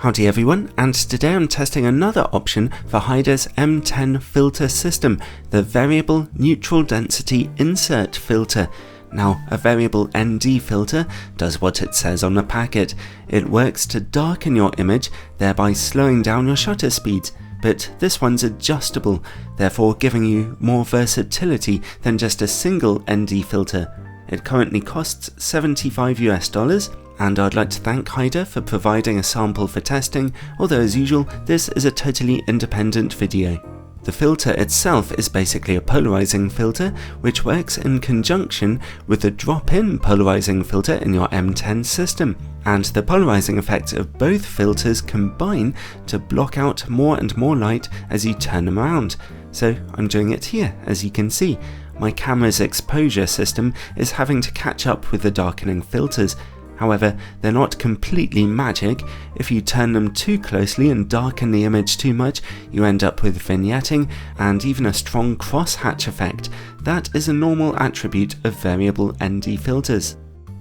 Howdy everyone, and today I'm testing another option for Haida's M10 filter system, the Variable Neutral Density Insert Filter. Now, a variable ND filter does what it says on the packet. It works to darken your image, thereby slowing down your shutter speeds. But this one's adjustable, therefore giving you more versatility than just a single ND filter. It currently costs $75 and I'd like to thank Haida for providing a sample for testing, although as usual, this is a totally independent video. The filter itself is basically a polarizing filter, which works in conjunction with the drop-in polarizing filter in your M10 system, and the polarizing effects of both filters combine to block out more and more light as you turn them around. So I'm doing it here, as you can see. My camera's exposure system is having to catch up with the darkening filters. However, they're not completely magic. If you turn them too closely and darken the image too much, you end up with vignetting and even a strong crosshatch effect. That is a normal attribute of variable ND filters.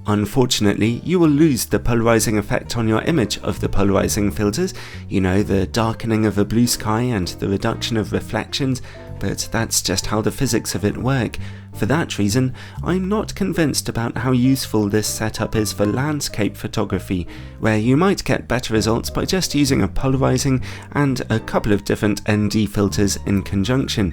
Unfortunately, you will lose the polarizing effect on your image of the polarizing filters, you know, the darkening of a blue sky and the reduction of reflections, but that's just how the physics of it work. For that reason, I'm not convinced about how useful this setup is for landscape photography, where you might get better results by just using a polarizing and a couple of different ND filters in conjunction.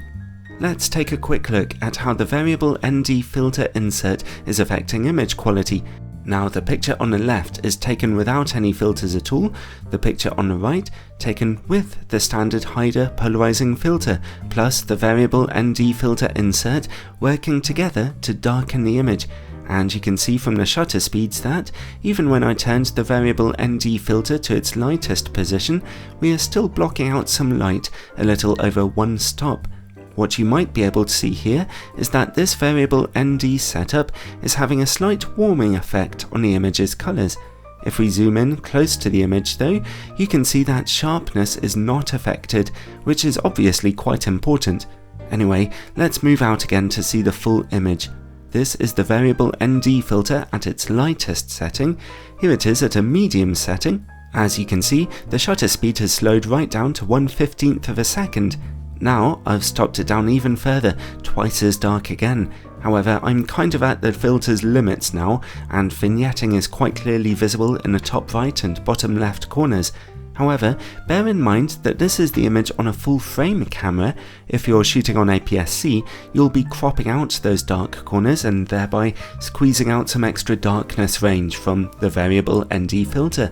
Let's take a quick look at how the variable ND filter insert is affecting image quality. Now, the picture on the left is taken without any filters at all, the picture on the right taken with the standard Haida polarizing filter, plus the variable ND filter insert working together to darken the image. And you can see from the shutter speeds that, even when I turned the variable ND filter to its lightest position, we are still blocking out some light a little over one stop. What you might be able to see here is that this variable ND setup is having a slight warming effect on the image's colours. If we zoom in close to the image though, you can see that sharpness is not affected, which is obviously quite important. Anyway, let's move out again to see the full image. This is the variable ND filter at its lightest setting. Here it is at a medium setting. As you can see, the shutter speed has slowed right down to 1/15 of a second. Now I've stopped it down even further, twice as dark again. However, I'm kind of at the filter's limits now, and vignetting is quite clearly visible in the top right and bottom left corners. However, bear in mind that this is the image on a full frame camera. If you're shooting on APS-C, you'll be cropping out those dark corners and thereby squeezing out some extra darkness range from the variable ND filter.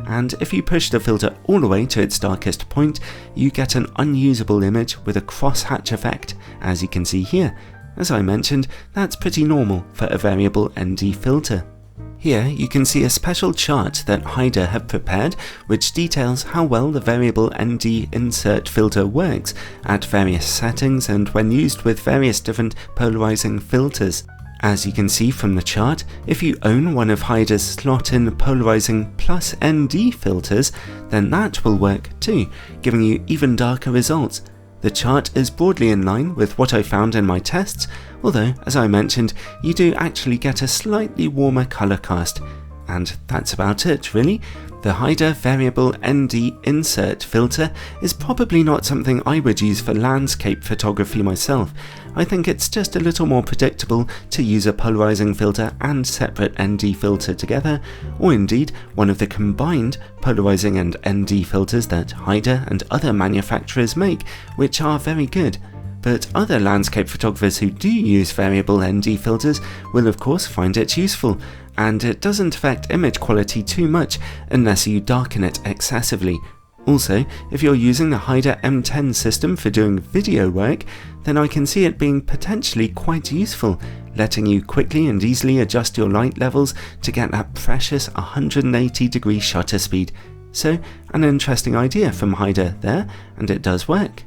And if you push the filter all the way to its darkest point, you get an unusable image with a crosshatch effect, as you can see here. As I mentioned, that's pretty normal for a variable ND filter. Here you can see a special chart that Haida have prepared, which details how well the variable ND insert filter works at various settings and when used with various different polarizing filters. As you can see from the chart, if you own one of Haida's slot-in polarizing plus ND filters, then that will work too, giving you even darker results. The chart is broadly in line with what I found in my tests, although, as I mentioned, you do actually get a slightly warmer color cast. And that's about it, really. The Haida variable ND insert filter is probably not something I would use for landscape photography myself. I think it's just a little more predictable to use a polarizing filter and separate ND filter together, or indeed one of the combined polarizing and ND filters that Haida and other manufacturers make, which are very good. But other landscape photographers who do use variable ND filters will of course find it useful, and it doesn't affect image quality too much unless you darken it excessively. Also, if you're using the Haida M10 system for doing video work, then I can see it being potentially quite useful, letting you quickly and easily adjust your light levels to get that precious 180-degree shutter speed. So, an interesting idea from Haida there, and it does work.